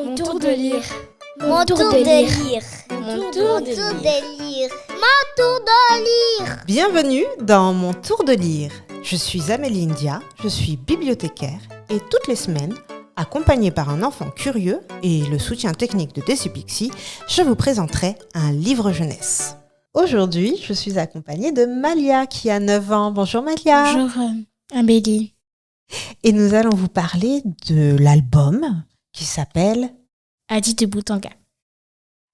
Mon tour de lire. Mon tour de lire. Mon tour de lire. Mon tour de lire. Bienvenue dans Mon tour de lire. Je suis Amélie India, je suis bibliothécaire et toutes les semaines, accompagnée par un enfant curieux et le soutien technique de Decipixi, je vous présenterai un livre jeunesse. Aujourd'hui, je suis accompagnée de Malia qui a 9 ans. Bonjour Malia. Bonjour Amélie. Et nous allons vous parler de l'album qui s'appelle Adi de Boutanga.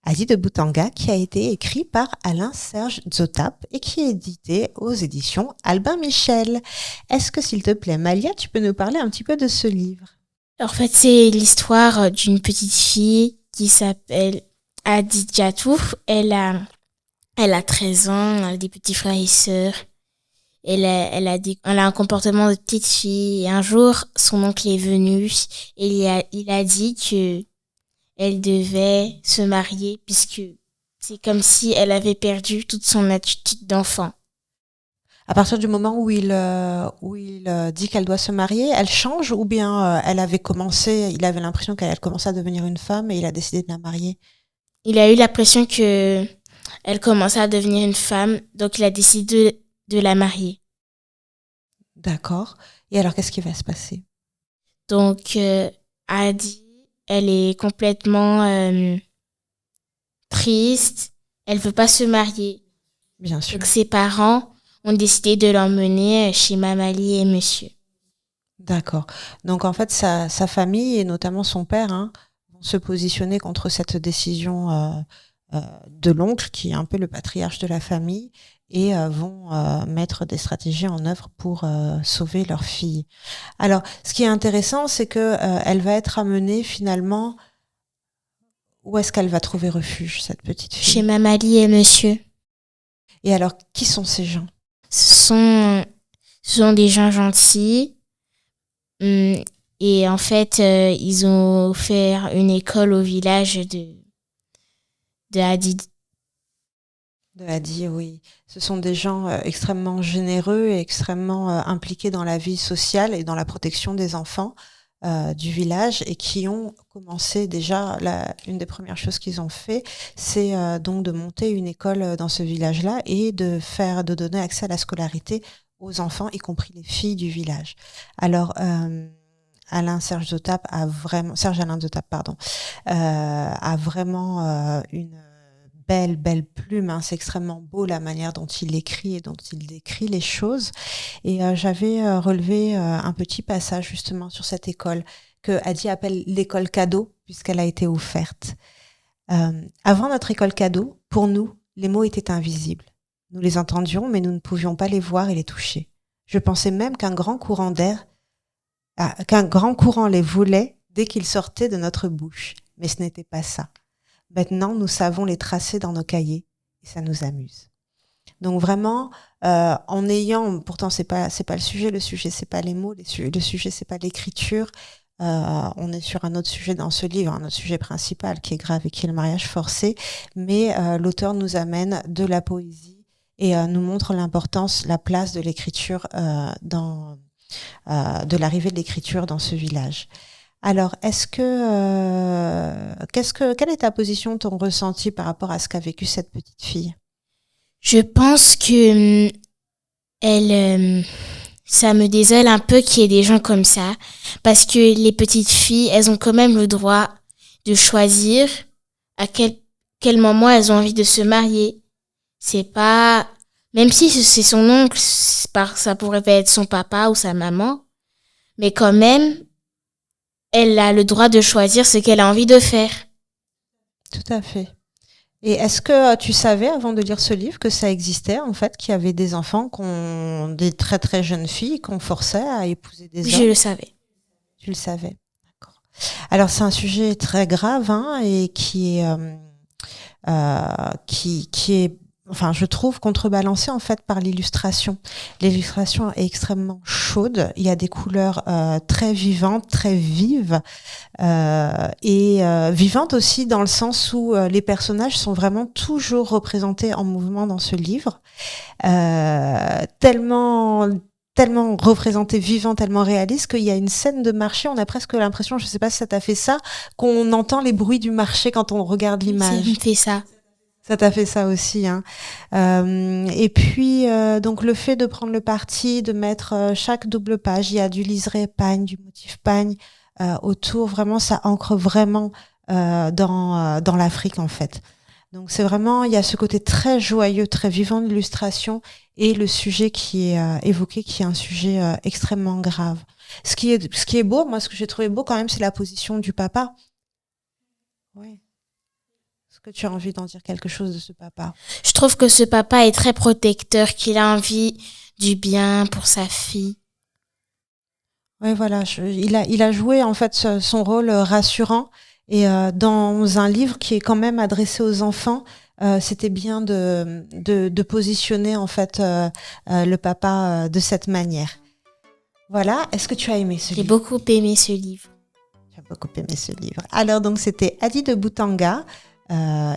Adi de Boutanga, qui a été écrit par Alain-Serge Zotap et qui est édité aux éditions Albin Michel. Est-ce que, s'il te plaît, Malia, tu peux nous parler un petit peu de ce livre ? En fait, c'est l'histoire d'une petite fille qui s'appelle Adi Diatou. Elle a 13 ans, elle a des petits frères et sœurs. Elle a un comportement de petite fille. Et un jour, son oncle est venu et il a dit que elle devait se marier puisque c'est comme si elle avait perdu toute son attitude d'enfant. À partir du moment où il dit qu'elle doit se marier, elle change ou bien il avait l'impression qu'elle allait commencer à devenir une femme et il a décidé de la marier ? Il a eu l'impression que elle commençait à devenir une femme, donc il a décidé de la marier. D'accord. Et alors, qu'est-ce qui va se passer ? Donc, Adi, elle est complètement triste. Elle veut pas se marier. Bien sûr. Donc, ses parents ont décidé de l'emmener chez Mamali et Monsieur. D'accord. Donc, en fait, sa famille, et notamment son père, vont se positionner contre cette décision de l'oncle, qui est un peu le patriarche de la famille, et vont mettre des stratégies en œuvre pour sauver leur fille. Alors, ce qui est intéressant, c'est que elle va être amenée finalement. Où est-ce qu'elle va trouver refuge, cette petite fille ? Chez Mamali et Monsieur. Et alors, qui sont ces gens ? Ce sont des gens gentils. Et en fait, ils ont offert une école au village de Adi. De Adi, oui. Ce sont des gens extrêmement généreux et extrêmement impliqués dans la vie sociale et dans la protection des enfants du village et qui ont commencé déjà, une des premières choses qu'ils ont fait, c'est donc de monter une école dans ce village-là et de donner accès à la scolarité aux enfants, y compris les filles du village. Alors, Serge Alain Zotap, a vraiment une belle plume, c'est extrêmement beau la manière dont il écrit et dont il décrit les choses. Et j'avais relevé un petit passage justement sur cette école que Adi appelle l'école cadeau puisqu'elle a été offerte. Avant notre école cadeau, pour nous, les mots étaient invisibles. Nous les entendions, mais nous ne pouvions pas les voir et les toucher. Je pensais même qu'un grand courant les voulait dès qu'ils sortaient de notre bouche. Mais ce n'était pas ça. Maintenant, nous savons les tracer dans nos cahiers et ça nous amuse. Donc vraiment, en ayant, pourtant c'est pas le sujet c'est pas les mots, le sujet c'est pas l'écriture. On est sur un autre sujet dans ce livre, un autre sujet principal qui est grave et qui est le mariage forcé. Mais l'auteur nous amène de la poésie et nous montre l'importance, la place de l'écriture de l'arrivée de l'écriture dans ce village. Alors, quelle est ta position, ton ressenti par rapport à ce qu'a vécu cette petite fille ? Je pense que ça me désole un peu qu'il y ait des gens comme ça, parce que les petites filles, elles ont quand même le droit de choisir à quel moment elles ont envie de se marier. C'est pas, même si c'est son oncle, ça pourrait être son papa ou sa maman, mais quand même, elle a le droit de choisir ce qu'elle a envie de faire. Tout à fait. Et est-ce que tu savais, avant de lire ce livre, que ça existait, en fait, qu'il y avait des enfants, des très très jeunes filles, qu'on forçait à épouser des hommes ? Je le savais. Tu le savais, d'accord. Alors, c'est un sujet très grave, et qui est, enfin, je trouve contrebalancé en fait par l'illustration. L'illustration est extrêmement chaude. Il y a des couleurs très vivantes, très vives, et vivantes aussi dans le sens où les personnages sont vraiment toujours représentés en mouvement dans ce livre, tellement tellement représenté vivant, tellement réaliste qu'il y a une scène de marché, on a presque l'impression, je ne sais pas si ça t'a fait ça, qu'on entend les bruits du marché quand on regarde l'image. Ça me fait ça. Ça t'a fait ça aussi, hein. Et puis, donc le fait de prendre le parti, de mettre chaque double page, il y a du liseré pagne, du motif pagne autour, vraiment, ça ancre vraiment dans l'Afrique, en fait. Donc c'est vraiment, il y a ce côté très joyeux, très vivant de l'illustration et le sujet qui est évoqué, qui est un sujet extrêmement grave. Ce qui est beau, moi, ce que j'ai trouvé beau quand même, c'est la position du papa. Ouais. Est-ce que tu as envie d'en dire quelque chose de ce papa? Je trouve que ce papa est très protecteur, qu'il a envie du bien pour sa fille. Oui, voilà, il a joué en fait son rôle rassurant et dans un livre qui est quand même adressé aux enfants, c'était bien de positionner en fait le papa de cette manière. Voilà, est-ce que tu as aimé ce livre? J'ai beaucoup aimé ce livre. J'ai beaucoup aimé ce livre. Alors donc c'était Adi de Boutanga,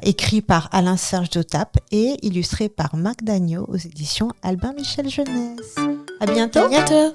écrit par Alain-Serge Dotap et illustré par Marc Dagneau aux éditions Albin Michel Jeunesse. À bientôt. À bientôt.